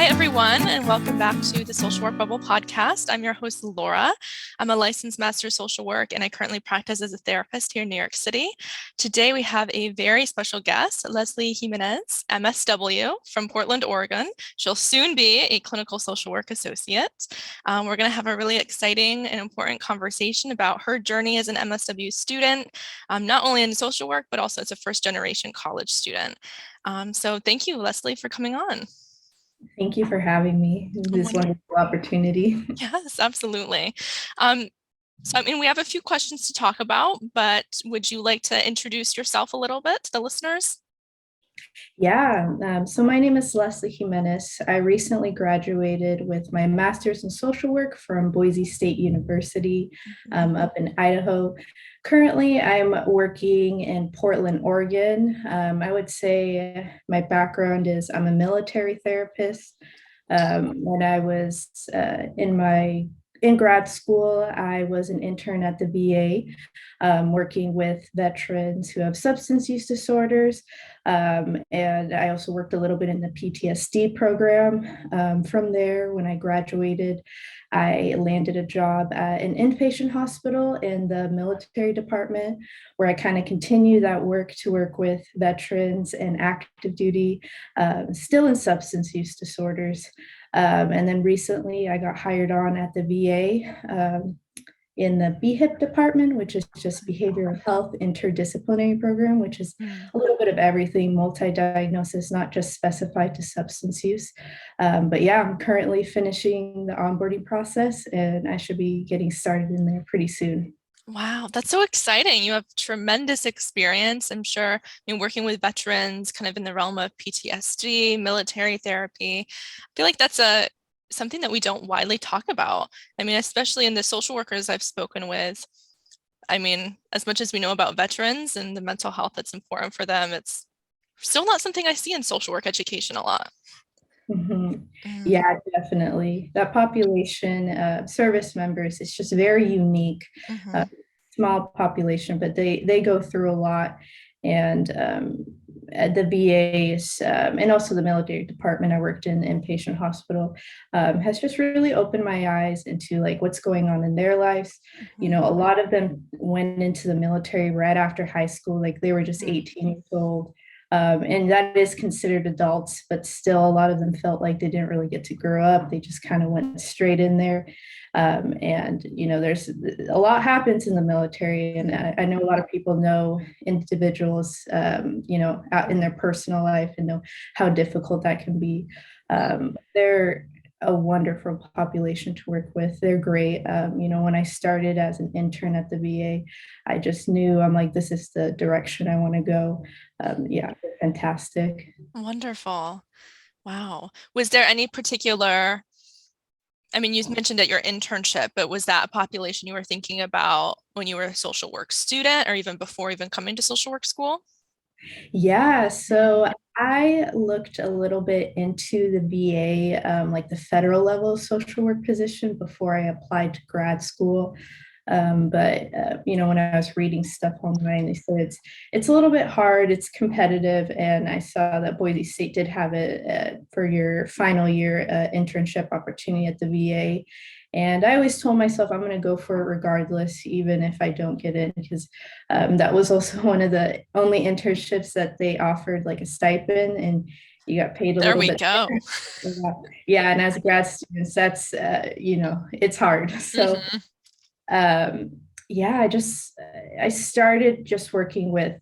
Hi, everyone, and welcome back to the Social Work Bubble podcast. I'm your host, Laura. I'm a licensed master of social work, and I currently practice as a therapist here in New York City. Today, we have a very special guest, Leslie Jimenez, MSW from Portland, Oregon. She'll soon be a clinical social work associate. We're going to have a really exciting and important conversation about her journey as an MSW student, not only in social work, but also as a first-generation college student. So thank you, Leslie, for coming on. Thank you for having me. This wonderful opportunity. Yes, absolutely. We have a few questions to talk about, but would you like to introduce yourself a little bit to the listeners? Yeah, so my name is Leslie Jimenez. I recently graduated with my master's in social work from Boise State University up in Idaho. Currently, I'm working in Portland, Oregon. I would say my background is I'm a military therapist. When I was in grad school, I was an intern at the VA, working with veterans who have substance use disorders. And I also worked a little bit in the PTSD program. From there, when I graduated, I landed a job at an inpatient hospital in the military department, where I kind of continue that work to work with veterans and active duty, still in substance use disorders. And then recently I got hired on at the VA in the BHIP department, which is just behavioral health interdisciplinary program, which is a little bit of everything, multi-diagnosis, not just specified to substance use. But yeah, I'm currently finishing the onboarding process and I should be getting started in there pretty soon. Wow, that's so exciting. You have tremendous experience, I'm sure, working with veterans kind of in the realm of PTSD, military therapy. I feel like that's something that we don't widely talk about. Especially in the social workers I've spoken with. As much as we know about veterans and the mental health that's important for them, it's still not something I see in social work education a lot. Mm-hmm. Yeah, definitely. That population of service members is just very unique, small population, but they go through a lot. And at the VAs and also the military department I worked in, the inpatient hospital, has just really opened my eyes into like what's going on in their lives. You know, a lot of them went into the military right after high school, like they were just 18 years old. And that is considered adults, but still a lot of them felt like they didn't really get to grow up. They just kind of went straight in there. And, you know, there's a lot happens in the military. And I know a lot of people know individuals, you know, out in their personal life and know how difficult that can be. They're a wonderful population to work with. They're great. You know, when I started as an intern at the VA, I just knew I'm like, this is the direction I want to go. Yeah, fantastic. Wonderful. Wow. Was there any particular, you mentioned at your internship, but was that a population you were thinking about when you were a social work student or even before even coming to social work school? Yeah, so I looked a little bit into the VA, like the federal level social work position before I applied to grad school. But you know, when I was reading stuff online, they said it's a little bit hard, it's competitive, and I saw that Boise State did have it for your final year internship opportunity at the VA. And I always told myself I'm going to go for it regardless, even if I don't get it, because that was also one of the only internships that they offered like a stipend, and you got paid a There little we bit. go. Yeah, and as grad students, that's you know, it's hard. So yeah, I started just working with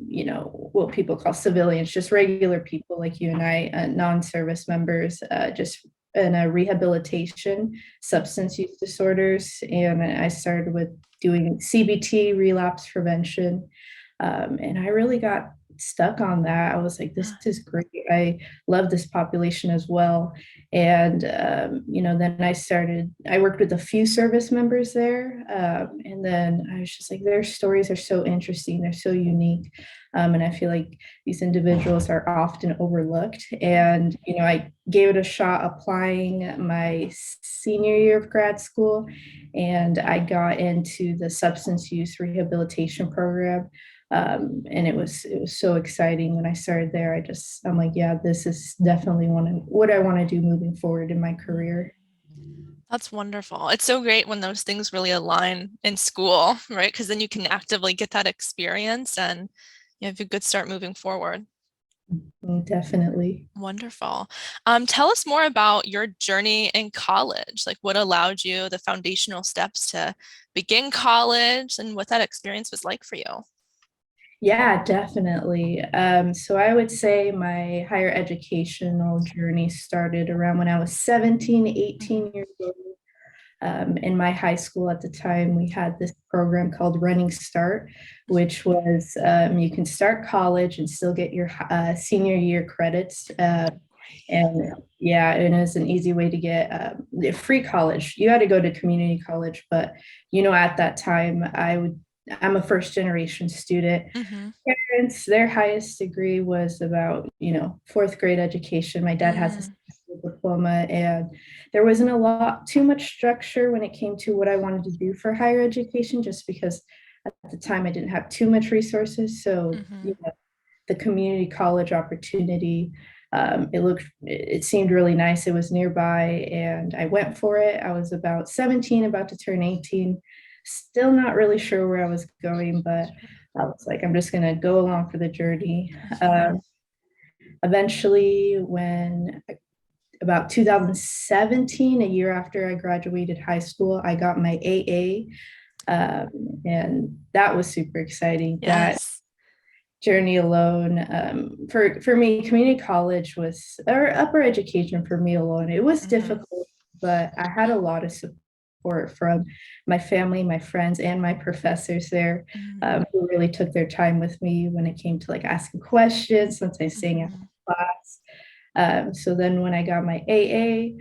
you know, what people call civilians, just regular people like you and I, non-service members, just in a rehabilitation, substance use disorders. And I started with doing CBT, relapse prevention. And I really got stuck on that. I was like, this is great. I love this population as well. And, you know, then I worked with a few service members there. And then I was just like, their stories are so interesting. They're so unique. And I feel like these individuals are often overlooked. And, you know, I gave it a shot applying my senior year of grad school, and I got into the substance use rehabilitation program, And it was so exciting when I started there. I'm like, yeah, this is definitely what I want to do moving forward in my career. That's wonderful. It's so great when those things really align in school, right? Because then you can actively get that experience and you have a good start moving forward. Definitely. Wonderful. Tell us more about your journey in college, like what allowed you the foundational steps to begin college and what that experience was like for you. Yeah, definitely. So I would say my higher educational journey started around when I was 17, 18 Mhm. years old. In my high school at the time, we had this program called Running Start, which was you can start college and still get your senior year credits. And yeah, and it was an easy way to get free college. You had to go to community college, but at that time, I'm a first generation student. Mhm. Parents, their highest degree was about, fourth grade education. My dad has Mm, a diploma, and there wasn't a lot too much structure when it came to what I wanted to do for higher education, just because at the time I didn't have too much resources. So, mhm. the community college opportunity, it seemed really nice. It was nearby, and I went for it. I was about 17, about to turn 18, still not really sure where I was going, but I was like, I'm just gonna go along for the journey. Mhm. Um, Eventually, when about 2017, a year after I graduated high school, I got my AA, and that was super exciting. That Yes. journey alone, for me, community college was, or upper education for me alone, it was Mhm. difficult, but I had a lot of support from my family, my friends, and my professors there, Mhm. who really took their time with me when it came to like asking questions, sometimes staying after Mhm. class. So then when I got my AA,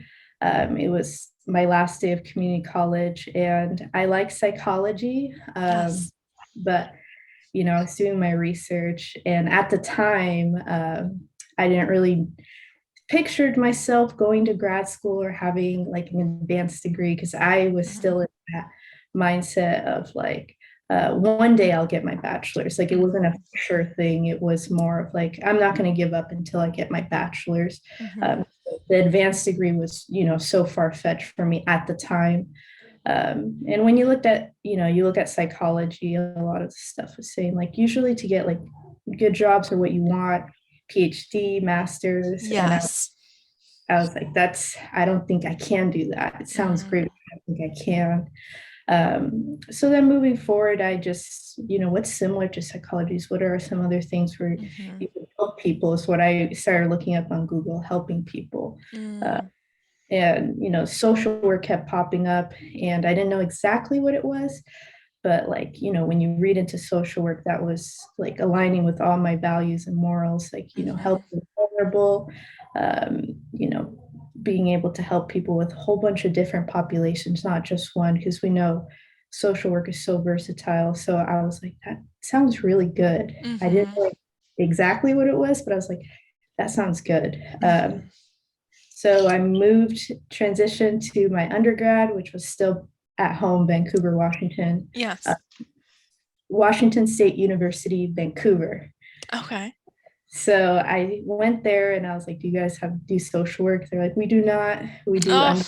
it was my last day of community college, and I like psychology, Yes. but I was doing my research, and at the time, I didn't really pictured myself going to grad school or having like an advanced degree, because I was Mhm. still in that mindset of like, one day I'll get my bachelor's. Like, it wasn't a Mhm. sure thing. It was more of like, I'm not going to give up until I get my bachelor's. Mhm. Um, the advanced degree was, so far fetched for me at the time. And when you look at psychology, a lot of stuff is saying like usually to get like good jobs or what you want, PhD, masters, and Yes. I was like, I don't think I can do that. It sounds Mhm. great, but I don't think I can. So then moving forward, I just, what's similar to psychology is what are some other things where Mhm. you can help people is what I started looking up on Google, helping people. Uh, Mm. and social work kept popping up, and I didn't know exactly what it was, but like, when you read into social work, that was like aligning with all my values and morals, like, Mhm. helping the vulnerable, um, you know being able to help people with a whole bunch of different populations, not just one, because we know social work is so versatile. So I was like, that sounds really good. I didn't Mhm. know exactly what it was, but I was like, that sounds good. Mhm. So I transitioned to my undergrad, which was still at home, Vancouver, Washington, uh, Yes. Washington State University, Vancouver. Okay. So I went there and I was like, do you guys do social work? They're like, we do not. We do Oh.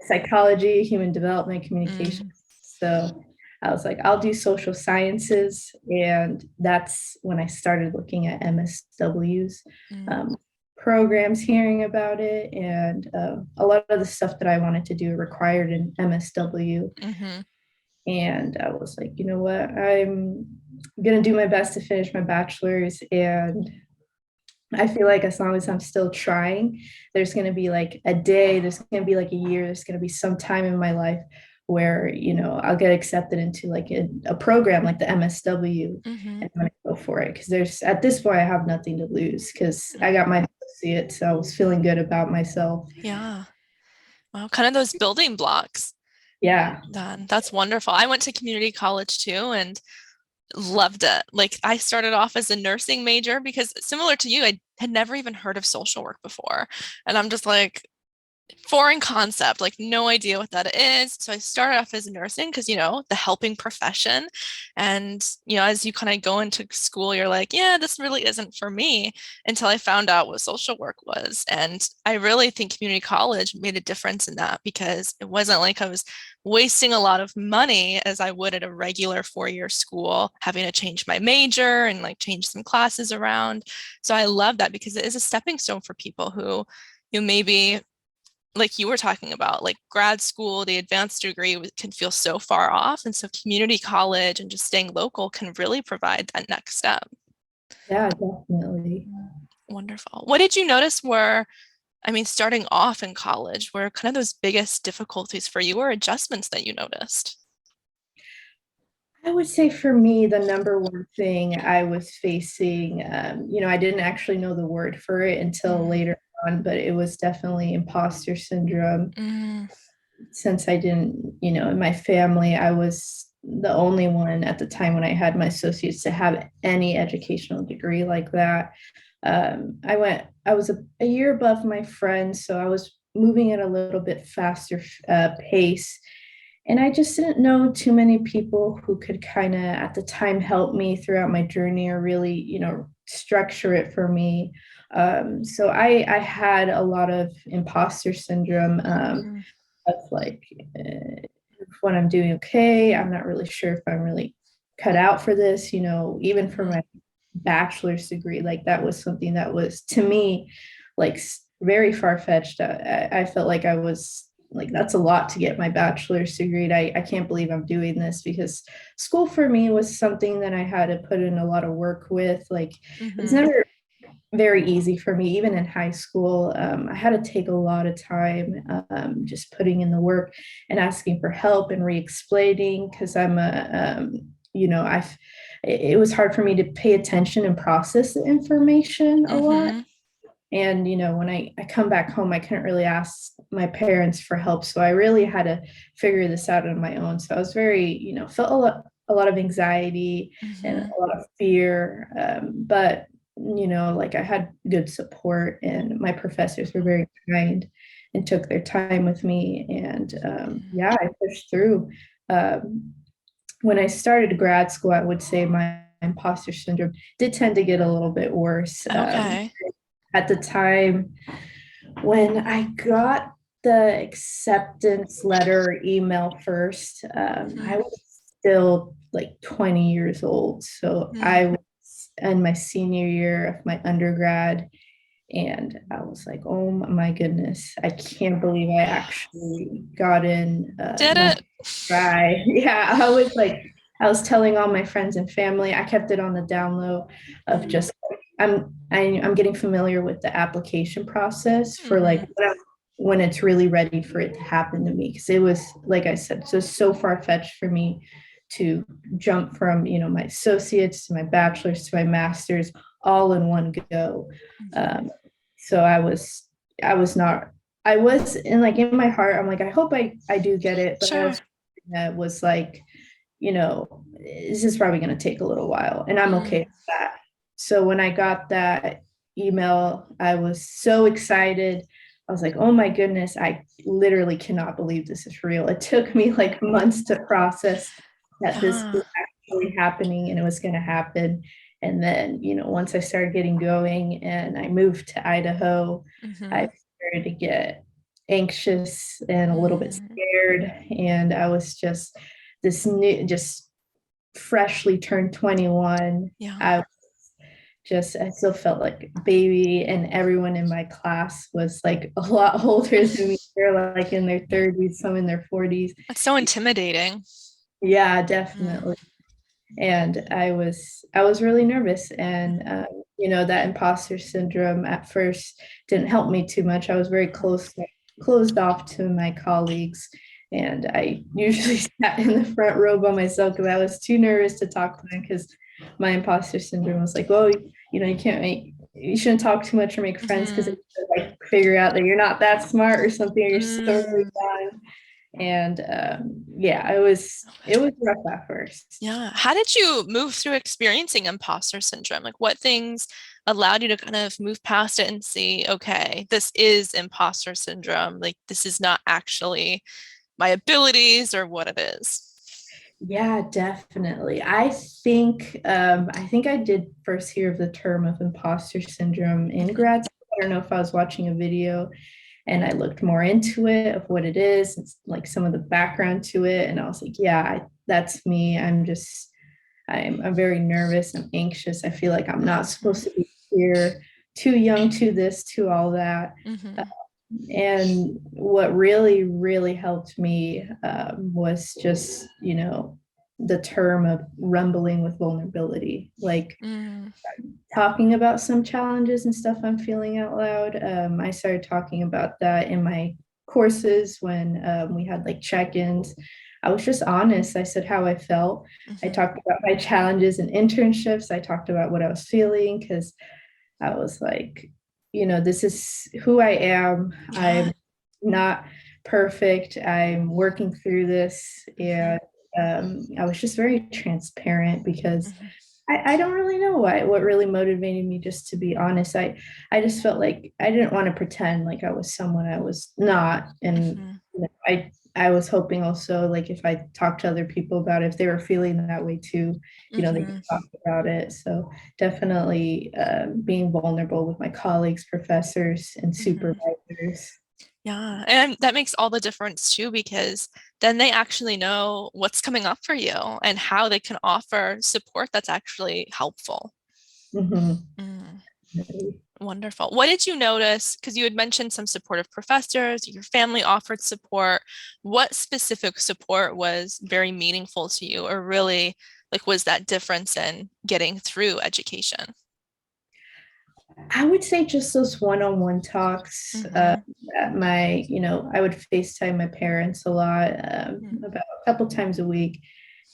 psychology, human development, communication. Mm. So I was like, I'll do social sciences. And that's when I started looking at MSWs, Mm. um, programs, hearing about it. And a lot of the stuff that I wanted to do required an MSW. Mhm. And I was like, you know what? I'm going to do my best to finish my bachelor's. And I feel like as long as I'm still trying, there's going to be like a day, there's going to be like a year, there's going to be some time in my life where, I'll get accepted into like a program like the MSW, Mhm. and I'm going to go for it. Because at this point, I have nothing to lose because I got my associate. So I was feeling good about myself. Yeah. Well, kind of those building blocks. Yeah. Then that's wonderful. I went to community college too and loved it. Like I started off as a nursing major because similar to you, I had never even heard of social work before. And I'm just like, foreign concept, like no idea what that is. So I started off as nursing because, the helping profession. And, as you kind of go into school, you're like, yeah, this really isn't for me until I found out what social work was. And I really think community college made a difference in that because it wasn't like I was wasting a lot of money as I would at a regular 4-year school, having to change my major and like change some classes around. So I love that because it is a stepping stone for people who, maybe like you were talking about, like grad school, the advanced degree can feel so far off. And so community college and just staying local can really provide that next step. Yeah, definitely. Wonderful. What did you notice starting off in college, were kind of those biggest difficulties for you or adjustments that you noticed? I would say for me, the number one thing I was facing, I didn't actually know the word for it until Mm, later on, but it was definitely imposter syndrome. mm, Since I didn't, in my family, I was the only one at the time when I had my associates to have any educational degree like that. I was a year above my friends, so I was moving at a little bit faster pace. And I just didn't know too many people who could kind of at the time help me throughout my journey or really, structure it for me. So I had a lot of imposter syndrome. mm, Of like when I'm doing okay, I'm not really sure if I'm really cut out for this, even for mhm, my bachelor's degree, like that was something that was to me like very far-fetched. I felt like I was like, that's a lot to get my bachelor's degree. I can't believe I'm doing this because school for me was something that I had to put in a lot of work with. Like it's mhm, never very easy for me, even in high school. I had to take a lot of time just putting in the work and asking for help and re-explaining because it was hard for me to pay attention and process the information a lot. mhm, And, when I come back home, I couldn't really ask my parents for help. So I really had to figure this out on my own. So I was very, felt a lot of anxiety and mhm, a lot of fear. But, like I had good support and my professors were very kind and took their time with me. And yeah, I pushed through. Um, when I started grad school, I would say my imposter syndrome did tend to get a little bit worse. okay. At the time when I got the acceptance letter email first, I Mhm, was still like 20 years old. So mm, I was in my senior year of my undergrad. And I was like, oh my goodness, I can't believe I actually got in did my it? try. Yeah, I was telling all my friends and family. I kept it on the down low of Mm, just I'm getting familiar with the application process for like mhm, when it's really ready for it to happen to me. Because it was, like I said, just so far fetched for me to jump from my associates to my bachelor's to my master's all in one go. mhm. Um, so I was not I was in my heart, I'm like, I hope I do get it, but I Sure. was that was like, this is probably going to take a little while, and I'm okay Mm, with that. So when I got that email, I was so excited. I was like, oh my goodness, I literally cannot believe this is real. It took me like months to process that this yeah. was actually happening and it was going to happen. And then, once I started getting going and I moved to Idaho, I Mhm, started to get anxious and a little bit mm, scared. And I was just freshly turned 21. yeah. I still felt like a baby, and everyone in my class was like a lot older than me. They're like in their 30s, some in their 40s. That's so intimidating. Yeah, Mm, definitely. And I was really nervous, and mhm, that imposter syndrome at first didn't help me too much. I was very mhm, closed off to my colleagues, and I usually sat in the front row by myself because I was too nervous to talk to them because my imposter syndrome was like, well, you shouldn't talk too much or make friends because mhm, they like figure out that you're not that smart or something, or you're so early mm. on. And yeah, it was rough at first. Yeah. How did you move through experiencing imposter syndrome? Like, what things allowed you to kind of move past it and see, okay, this is imposter syndrome. Like, this is not actually my abilities or what it is. Yeah, definitely. I think I did first hear of the term of imposter syndrome in Mhm. grad school. I don't know if I was watching a video and I looked more into it of what it is, it's like some of the background to it, and I was like, yeah, that's me. I'm very nervous. I'm anxious. I feel like I'm not supposed to be here. Too young to this, to all that. Mhm. And what really, really helped me was just, the term of rumbling with vulnerability, like Mm. talking about some challenges and stuff I'm feeling out loud. I started talking about that in my courses when we had like check-ins. I was just honest. I said how I felt. I Mhm. talked about my challenges and internships. I talked about what I was feeling because I was like, this is who I am. Yeah. I'm not perfect. I'm working through this. Mhm. And I was just very transparent because Mhm. I don't really know what really motivated me, just to be honest. I just felt like I didn't want to pretend like I was someone I was not. And Mhm. I was hoping also, like, if I talked to other people about it, if they were feeling that way too, they could Mhm. talk about it. So definitely being vulnerable with my colleagues, professors, and Mhm. supervisors. Yeah, and that makes all the difference too, because then they actually know what's coming up for you and how they can offer support that's actually helpful. Mhm. Mm, wonderful. What did you notice? Because you had mentioned some supportive professors, your family offered support. What specific support was very meaningful to you, or really like was that difference in getting through education? I would say just those one-on-one talks. Mm-hmm. At I would FaceTime my parents a lot, about a couple times a week,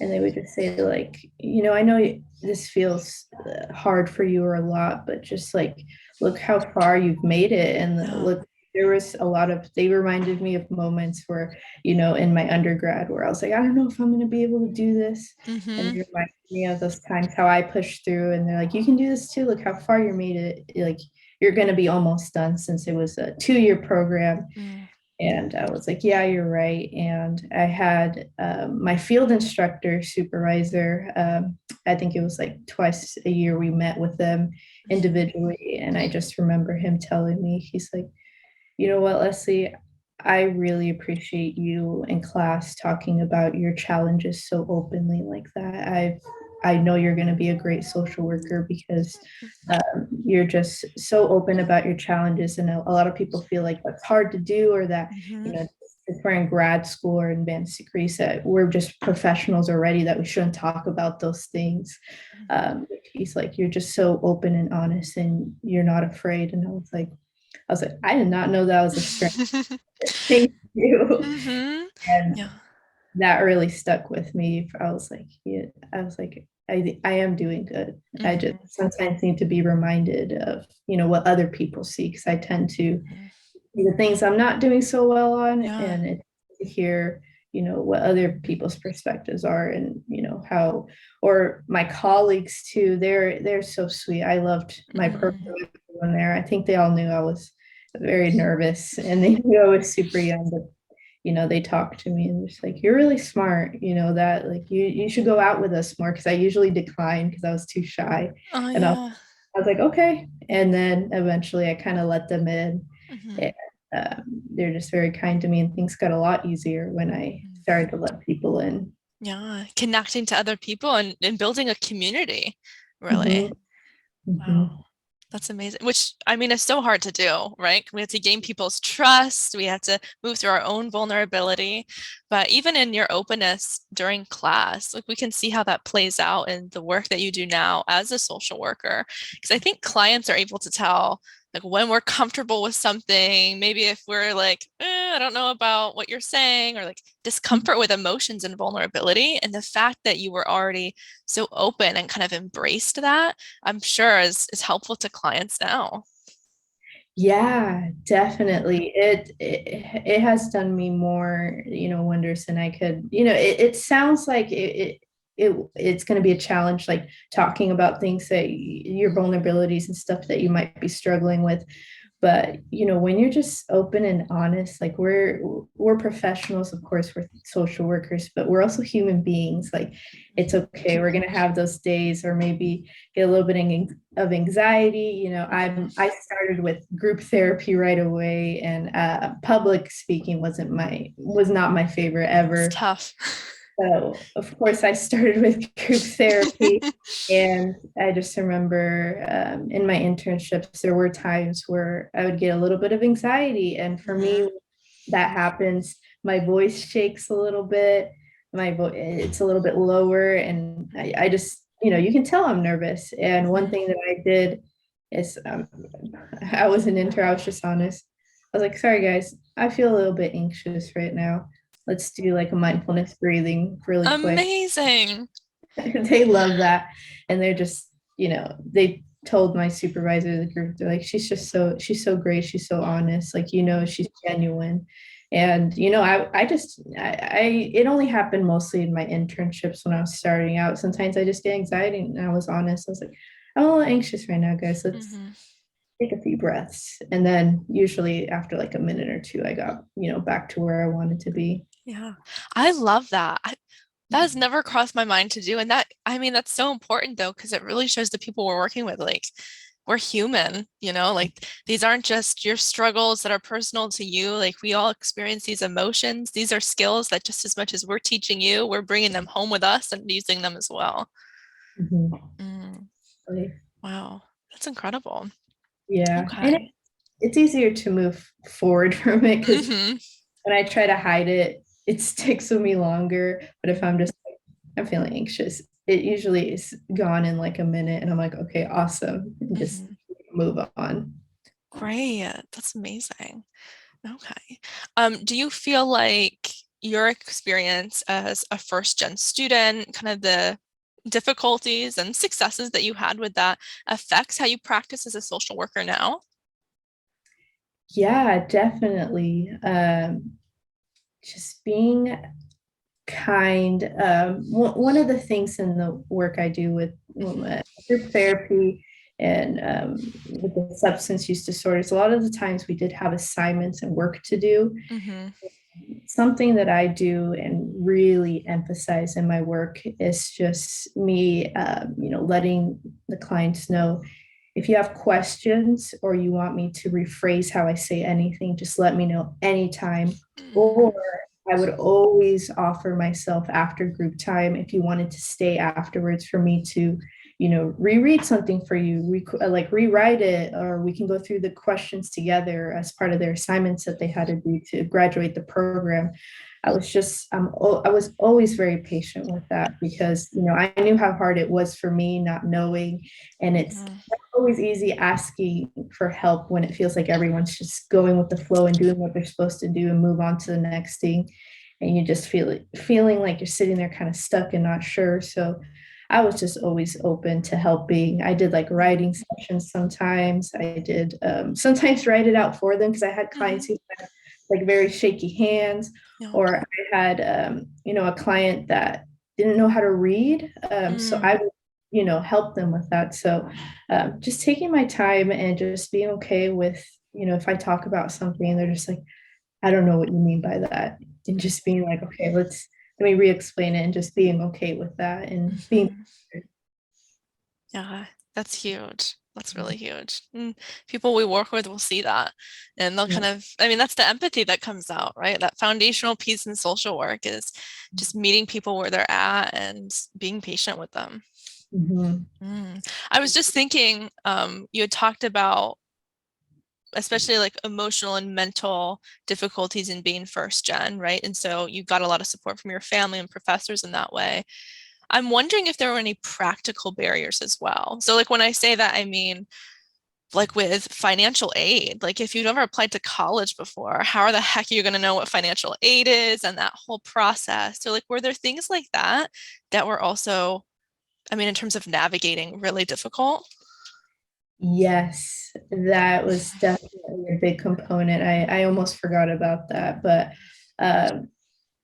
and they would just say like, I know this feels hard for you or a lot, but just like, look how far you've made it, and Yeah. look, there was a lot of. They reminded me of moments where, in my undergrad, where I was like, I don't know if I'm going to be able to do this, and Mm-hmm. they reminded me of those times how I pushed through, and they're like, you can do this too. Look how far you made it. Like, you're going to be almost done, since it was a 2-year program. Mm, And I was like, yeah, you're right. And I had my field instructor supervisor, I think it was like twice a year we met with them mhm, individually. And I just remember him telling me, he's like, you know what, Leslie, I really appreciate you in class talking about your challenges so openly like that. I know you're going to be a great social worker because you're just so open about your challenges, and a lot of people feel like that's hard to do, or that, mhm, if we're in grad school or advanced degrees, that we're just professionals already, that we shouldn't talk about those things. He's like, you're just so open and honest, and you're not afraid. And I was like, I did not know that was a strength. mhm. Thank you. Mhm. And Yeah. that really stuck with me. I was like, yeah, I was like, I am doing good. I just Mhm, sometimes need to be reminded of, what other people see, because I tend to mhm. see the things I'm not doing so well on, Yeah. and it's to hear, what other people's perspectives are, and how, or my colleagues too. They're so sweet. I loved my Mm, program when there. I think they all knew I was very nervous, and they knew I was super young, but they talk to me and just like, you're really smart, that like you should go out with us more, because I usually declined because I was too shy. oh, And yeah. I was like, okay. And then eventually I kind of let them in. Mhm, And they're just very kind to me, and things got a lot easier when I mm. started to let people in. Yeah. Connecting to other people and building a community, really. Mhm, mhm. Wow. That's amazing. Which I mean is so hard to do, right? We have to gain people's trust. We have to move through our own vulnerability. But even in your openness during class, like we can see how that plays out in the work that you do now as a social worker. Because I think clients are able to tell like when we're comfortable with something, maybe if we're like, I don't know about what you're saying, or like discomfort with emotions and vulnerability. And the fact that you were already so open and kind of embraced that I'm sure is helpful to clients now. Yeah, definitely. It has done me more, wonders than I could. It sounds like it's going to be a challenge, like talking about things that your vulnerabilities and stuff that you might be struggling with. But when you're just open and honest, like we're professionals, of course, we're social workers, but we're also human beings. Like it's okay, we're going to have those days, or maybe get a little bit of anxiety. I started with group therapy right away, and public speaking was not my favorite It's ever. tough. So, of course, I started with group therapy. And I just remember in my internships, there were times where I would get a little bit of anxiety. And for me, that happens. My voice shakes a little bit. It's a little bit lower. And I just, you can tell I'm nervous. And one thing that I did is I was an intern, I was just honest. I was like, sorry, guys, I feel a little bit anxious right now. Let's do like a mindfulness breathing really quick. Amazing. They love that. And they're just, they told my supervisor of the group, they're like, she's so great. She's so honest. Like, she's genuine. And, it only happened mostly in my internships when I was starting out. Sometimes I just get anxiety, and I was honest. I was like, I'm a little anxious right now, guys. Let's take a few breaths. And then usually after like a minute or two, I got, back to where I wanted to be. Yeah. I love that. That has never crossed my mind to do. And I mean, that's so important though, because it really shows the people we're working with, like, we're human, like these aren't just your struggles that are personal to you. Like we all experience these emotions. These are skills that just as much as we're teaching you, we're bringing them home with us and using them as well. Mhm. Mm, Like, wow. That's incredible. yeah. And Okay. it's easier to move forward from it because Hmm. when I try to hide it, it sticks with me longer. But if I'm just like, I'm feeling anxious, it usually is gone in like a minute. And I'm like, okay, awesome. And just Hmm. move on. Great. That's amazing. Okay. Do you feel like your experience as a first gen student, kind of the difficulties and successes that you had with that affects how you practice as a social worker now? Yeah, definitely. Just being kind. One of the things in the work I do with group therapy and with the substance use disorders, a lot of the times we did have assignments and work to do. Mm-hmm. Something that I do and really emphasize in my work is just me, letting the clients know if you have questions or you want me to rephrase how I say anything, just let me know anytime. Or I would always offer myself after group time if you wanted to stay afterwards for me to, reread something for you, like rewrite it, or we can go through the questions together as part of their assignments that they had to do to graduate the program. I was always very patient with that because, I knew how hard it was for me not knowing. And it's Mm-hmm. always easy asking for help when it feels like everyone's just going with the flow and doing what they're supposed to do and move on to the next thing. And you just feeling like you're sitting there kind of stuck and not sure. So I was just always open to helping. I did like writing sessions sometimes. I did sometimes write it out for them because I had Mm-hmm. clients who had like very shaky hands, Yeah. or I had a client that didn't know how to read. So Mm-hmm. I would, help them with that. So just taking my time and just being okay with, if I talk about something and they're just like, I don't know what you mean by that. And just being like, okay, let me re-explain it, and just being okay with that and being. Mm-hmm. Yeah, that's huge. That's really huge. And people we work with will see that. And they'll kind of, I mean, that's the empathy that comes out, right? That foundational piece in social work is just meeting people where they're at and being patient with them. Mhm. I was just thinking, you had talked about especially like emotional and mental difficulties in being first gen, right? And so you got a lot of support from your family and professors in that way. I'm wondering if there were any practical barriers as well. So like when I say that, I mean like with financial aid, like if you've never applied to college before, how the heck are you going to know what financial aid is and that whole process? So like were there things like that that were also, I mean, in terms of navigating really difficult? Yes, that was definitely a big component. I almost forgot about that. But um,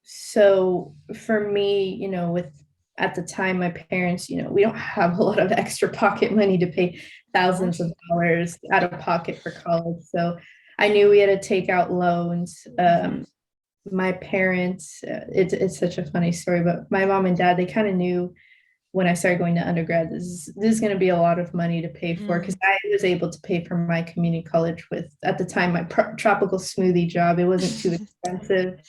so for me, with at the time, my parents, we don't have a lot of extra pocket money to pay No. thousands of dollars out of pocket for college. So I knew we had to take out loans. Mhm. My parents, it's such a funny story, but my mom and dad, they kind of knew when I started going to undergrad, this is going to be a lot of money to pay for because Mm. I was able to pay for my community college with at the time my tropical smoothie job. It wasn't too expensive,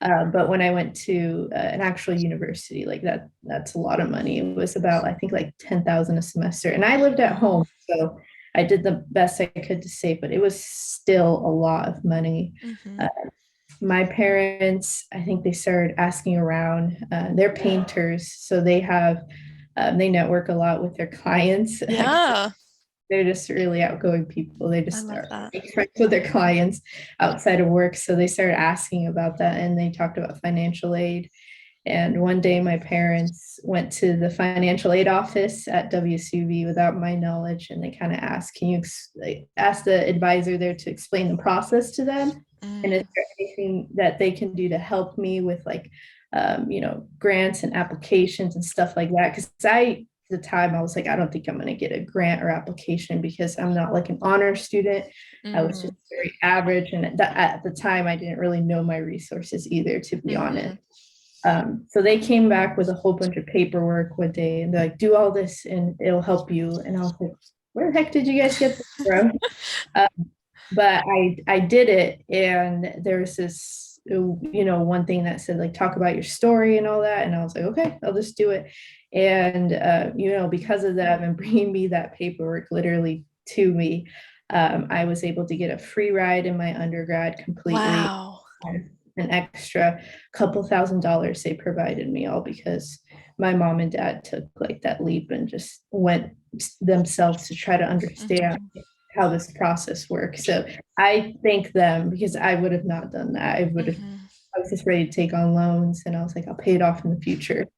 but when I went to an actual university, like that's a lot of money. It was about I think like 10,000 a semester, and I lived at Wow. home, so I did the best I could to save, but it was still a lot of money. Mhm. Uh, my parents, I think they started asking around. They're painters, so they network a lot with their clients. Yeah, They're just really outgoing people. They I just love are that. friends with their clients outside of work. So they started asking about that, and they talked about financial aid. And one day, my parents went to the financial aid office at WCV without my knowledge, and they kind of asked, "Can you ask the advisor there to explain the process to them? And is Mm. there anything that they can do to help me with grants and applications and stuff like that?" Because at the time, I was like, I don't think I'm going to get a grant or application because I'm not like an honor student. I was just Mm. very average, and at the time, I didn't really know my resources either, to be honest. Mhm. So they came back with a whole bunch of paperwork one day and they're like, do all this and it'll help you. And I was like, where the heck did you guys get this from? Uh, but I did it. And there's this, one thing that said, like, talk about your story and all that. And I was like, okay, I'll just do it. And, because of that and bringing me that paperwork literally to me, I was able to get a free ride in my undergrad completely, Wow. an extra couple $1,000s they provided me, all because my mom and dad took like that leap and just went themselves to try to understand Mhm. how this process works. So I thank them because I would have not done that. Mhm. I was just ready to take on loans and I was like, I'll pay it off in the future.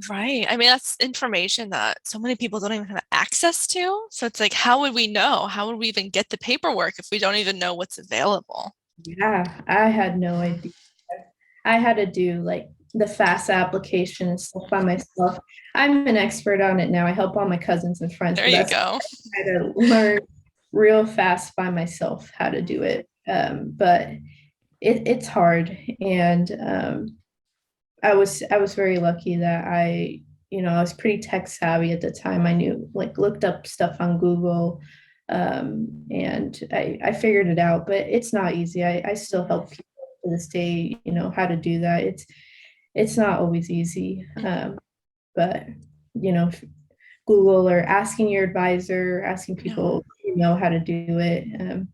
Right. I mean, that's information that so many people don't even have access to. So it's like, how would we know? How would we even get the paperwork if we don't even know what's available? Yeah, I had no Mhm. idea. I had to do like the FAFSA application and stuff by myself. I'm an expert on it now. I help all my cousins and friends, There but you that's go. I had to learn real fast by myself how to do it. But it's hard, and I was very lucky that I was pretty tech savvy at the time. I knew like looked up stuff on Google, and I figured it out. But it's not easy. I still Mhm. help people to this day, how to do that. It's not always easy, Mhm. but you know, Google or asking your advisor, asking Yeah. people who know how to do it. And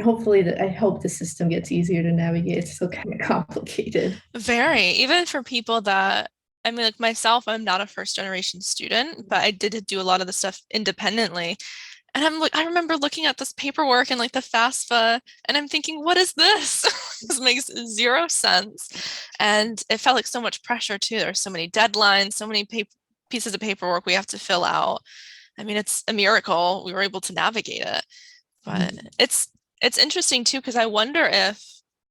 hopefully I hope the system gets easier to navigate. It's still kind of complicated. Very. Even for people that, I mean, like myself, I'm not a first generation student, but I did do a lot of the stuff independently. And I'm like, I remember looking at this paperwork and like the FAFSA, and I'm thinking, what is this? This makes zero sense. And it felt like so much pressure too. There are so many deadlines, so many pieces of paperwork we have to fill out. I mean, it's a miracle we were able to navigate it. But it's interesting too, because I wonder if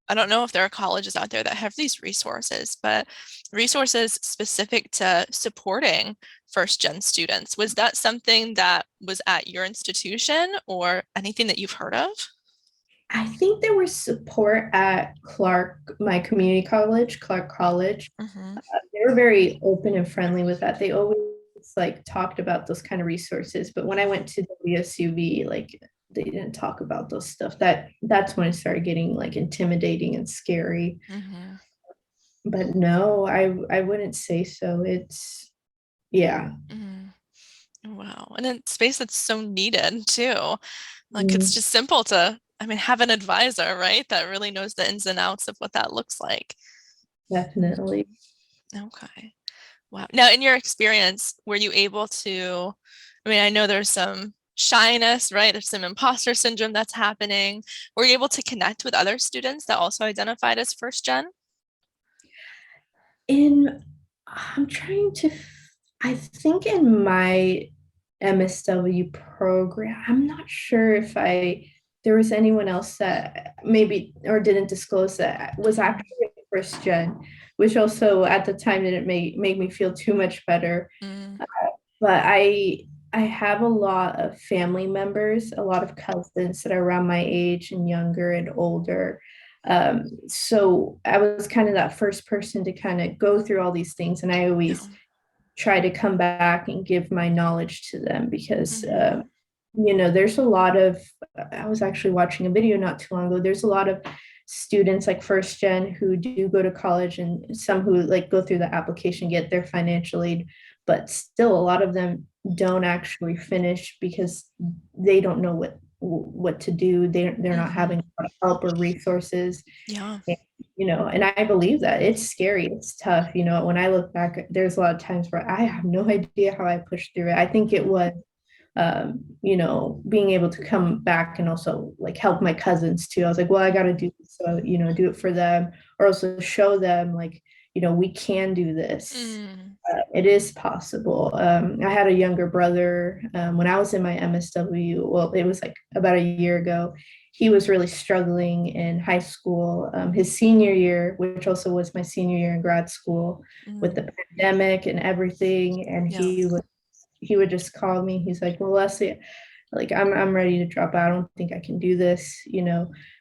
I don't know if there are colleges out there that have these resources, but resources specific to supporting first gen students. Was that something that was at your institution or anything that you've heard of? I think there was support at my community college, Clark College. Hmm. They were very open and friendly with that. They always like talked about those kind of resources. But when I went to WSUV, like they didn't talk about those stuff. That's when it started getting like intimidating and scary. Hmm. But no, I wouldn't say so. It's yeah. Hmm. Wow. And in space that's so needed too. Like it's Mm, just simple to, I mean, have an advisor, right? That really knows the ins and outs of what that looks like. definitely. Okay. Wow. Now, in your experience, were you able to, I mean, I know there's some shyness, right? There's some imposter syndrome that's happening. Were you able to connect with other students that also identified as first gen? In I'm trying to I think in my MSW program. I'm not sure if there was anyone else that maybe or didn't disclose that was Mhm. actually first gen, which also at the time didn't make me feel too much better. Mm, But I have a lot of family members, a lot of cousins that are around my age and younger and older. So I was kind of that first person to kind of go through all these things, and I yeah. always try to come back and give my knowledge to them because Mhm. there's a lot of I was actually watching a video not too long ago. There's a lot of students like first gen who do go to college and some who like go through the application, get their financial aid, but still a lot of them don't actually finish because they don't know what to do. They're not Mhm. having help or resources. Yeah. And I believe that it's scary, it's tough. When I look back, there's a lot of times where I have no idea how I pushed through it. I think it was being able to come back and also like help my cousins too. I was like, well, I got to do this, so do it for them, or also show them like, we can do this. Mm, It is possible. I had a younger brother when I was in my MSW. Well, it was like about a year ago. He was really struggling in high school. His senior year, which also was my senior year in grad school, with mm, the pandemic and everything, and yeah. he would just call me. He's like, well, Leslie, like I'm ready to drop out. I don't think I can do this,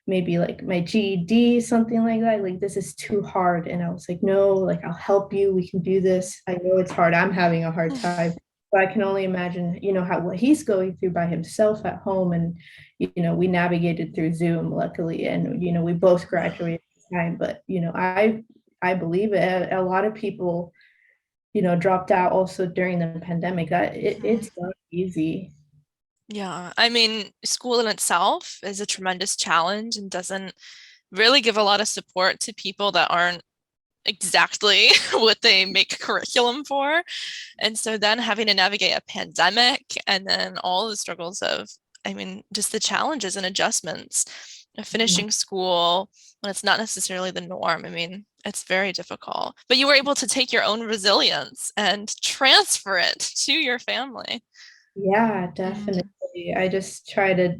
maybe like my GED, something like that. Like this is too hard. And I was like, no, like I'll help you. We can do this. I know it's hard. I'm having a hard time. But I can only imagine, how what he's going through by himself at home. And, we navigated through Zoom, luckily, and we both Wow. graduated at the time. But I believe it. A lot of people dropped out also during the pandemic. That Mhm. it's not easy. Yeah. I mean, school in itself is a tremendous challenge and doesn't really give a lot of support to people that aren't exactly what they make curriculum for. And so then having to navigate a pandemic and then all the struggles of, I mean, just the challenges and adjustments of finishing school when it's not necessarily the norm. I mean, it's very difficult. But you were able to take your own resilience and transfer it to your family. Yeah, Mm, definitely. I just try to,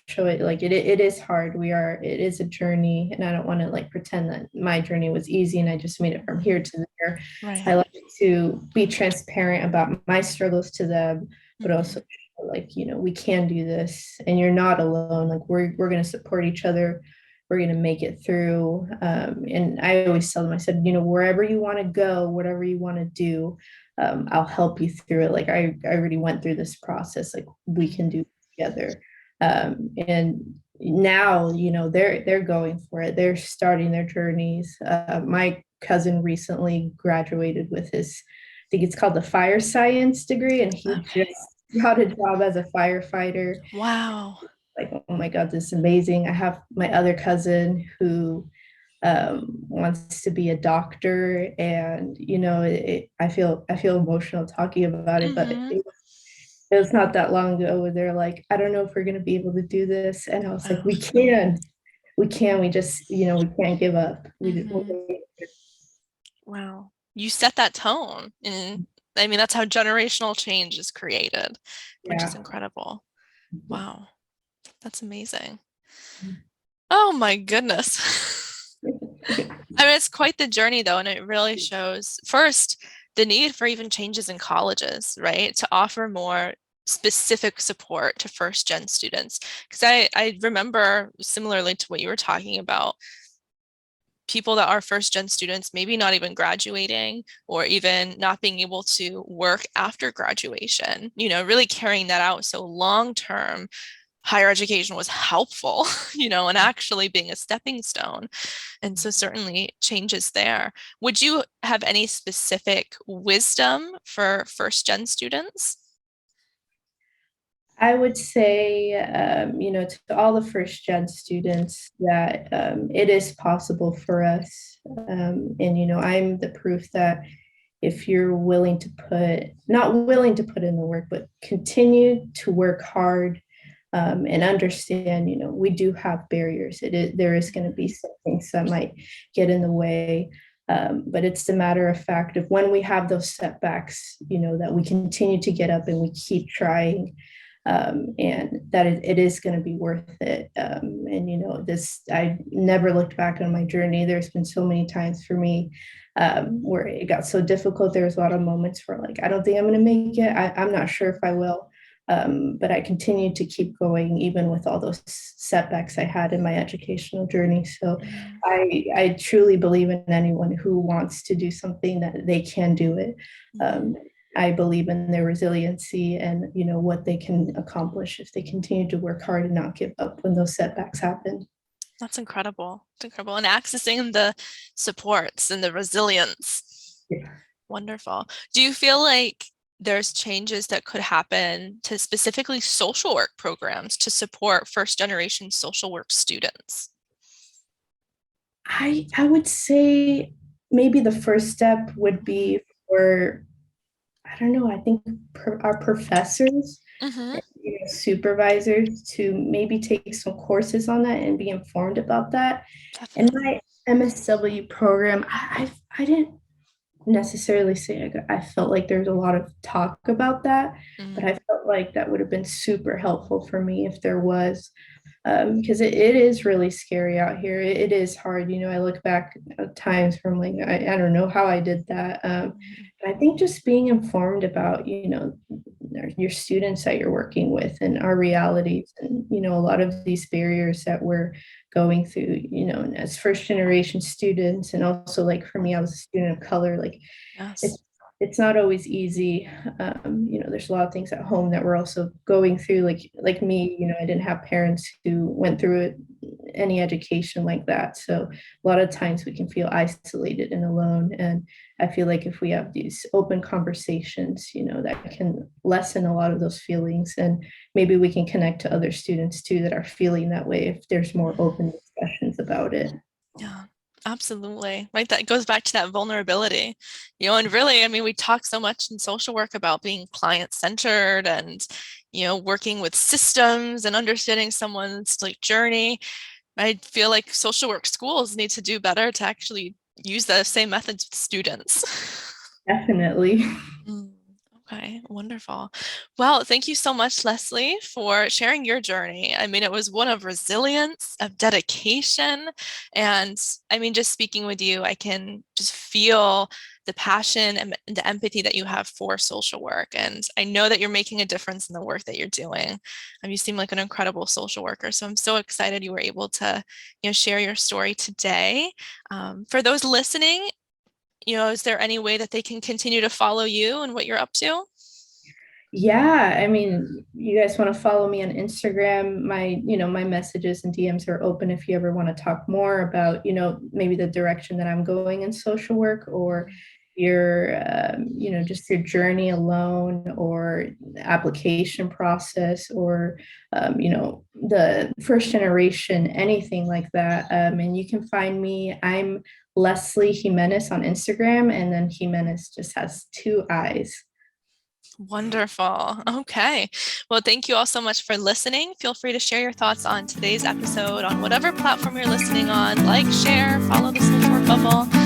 show it like it is hard. It is a journey, and I don't want to like pretend that my journey was easy and I just made it from here mhm. to there. Right. I like to be transparent about my struggles to them, but also Mhm. like, we can do this and you're not alone. Like we're gonna support each other. We're gonna make it through. And I always tell them, I said, wherever you want to go, whatever you want to do, I'll help you through it. Like I already went through this process. Like we can Mhm. do it together. And now, they're going for it. They're starting their journeys. My cousin recently graduated with his, I think it's called the fire science degree, and he Okay. just got a job as a firefighter. Wow. Like, oh my God, this is amazing. I have my other cousin who wants to be a doctor, and I feel emotional talking about it, but Mhm. it was not that long ago where they're like, I don't know if we're going to be able to do this, and I was like, Wow. we can, we just we can't give up. Mhm. Wow. You set that tone. And I mean, that's how generational change is created, which is Yeah. incredible. Wow. That's amazing. Oh my goodness. I mean, it's quite the journey though, and it really shows first the need for even changes in colleges, right? To offer more specific support to first gen students. Because I remember similarly to what you were talking about, people that are first gen students maybe not even graduating or even not being able to work after graduation, really carrying that out. So long term, higher education was helpful, and actually being a stepping stone. And so certainly changes there. Would you have any specific wisdom for first gen students? I would say, to all the first gen students that it is possible for us. And, I'm the proof that if you're willing to not willing to put in the work, but continue to work hard and understand, we do have barriers. There is going to be some things that might get in the way. But it's the matter of fact of when we have those setbacks, that we continue to get up and we keep trying, and that it is going to be worth it. And I never looked back on my journey. There's been so many times for me where it got so difficult. There was a lot of moments where like, I don't think I'm going to make it. I'm not sure if I will. But I continued to keep going even with all those setbacks I had in my educational journey. So I truly believe in anyone who wants to do something that they can do it. I believe in their resiliency and what they can accomplish if they continue to work hard and not give up when those setbacks happen. That's incredible. It's incredible. And accessing the supports and the resilience. Yeah. Wonderful. Do you feel like there's changes that could happen to specifically social work programs to support first generation social work students? I would say maybe the first step would be for, I don't know, I think our professors, supervisors to maybe take some courses on that and be informed about that. Definitely. In my MSW program, I didn't necessarily say I felt like there's a lot of talk about that, but I felt like that would have been super helpful for me if there was, because it is really scary out here. It is hard. I look back at times from like, I don't know how I did that. But I think just being informed about, your students that you're working with and our realities and, a lot of these barriers that we're going through, as first generation students. And also like for me, I was a student of color, like Yes. it's not always easy. There's a lot of things at home that we're also going through. Like me, I didn't have parents who went through it, any education like that. So a lot of times we can feel isolated and alone. And I feel like if we have these open conversations, that can lessen a lot of those feelings. And maybe we can connect to other students too that are feeling that way if there's more open discussions about it. Yeah. Absolutely. Right. That goes back to that vulnerability, and really, I mean, we talk so much in social work about being client-centered and, working with systems and understanding someone's like journey. I feel like social work schools need to do better to actually use the same methods with students. Definitely. Okay, wonderful. Well, thank you so much, Leslie, for sharing your journey. I mean, it was one of resilience, of dedication. And I mean, just speaking with you, I can just feel the passion and the empathy that you have for social work. And I know that you're making a difference in the work that you're doing. You seem like an incredible social worker. So I'm so excited you were able to, share your story today. For those listening, is there any way that they can continue to follow you and what you're up to? Yeah, I mean, you guys want to follow me on Instagram, my messages and DMs are open if you ever want to talk more about, maybe the direction that I'm going in social work or your, just your journey alone or the application process or, the first generation, anything like that. And you can find me, I'm Leslie Jimenez on Instagram, and then Jimenez just has 2 eyes. Wonderful. Okay. Well, thank you all so much for listening. Feel free to share your thoughts on today's episode on whatever platform you're listening on. Like, share, follow the Social Work Bubble.